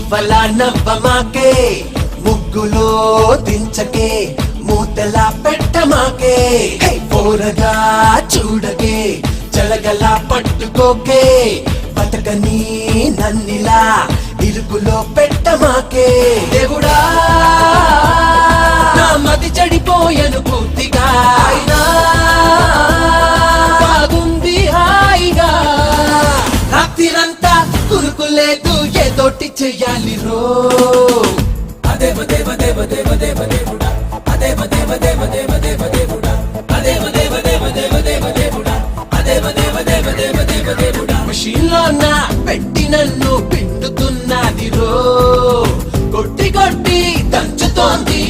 మువ్వలా నవ్వమాకే ముగ్గులో దించకే మూతలా పెట్టమాకే పోరగా చూడకే జలగలా పట్టుకోకే బతకని నన్నిలా ఇరుకులో పెట్టమాకే దేవుడా నా మతి చెడిపోయను పూర్తిగా అయినా బాగుంది హాయిగా రాత్రిరంతా కురుకులేదు ఏదోటి చెయ్యాలి రో అదేవ దేవ దేవ దేవ దేవ దేవుడా అదేవ దేవ దేవ దేవ దేవ దేవుడా అదేవ దేవ దేవ దేవ దేవ దేవుడా అదేవ దేవ దేవ దేవ దేవ దేవుడా మషీన్లో నా పెట్టి నన్ను పిండుతున్నది రో కొట్టి కొట్టి దంచుతోంది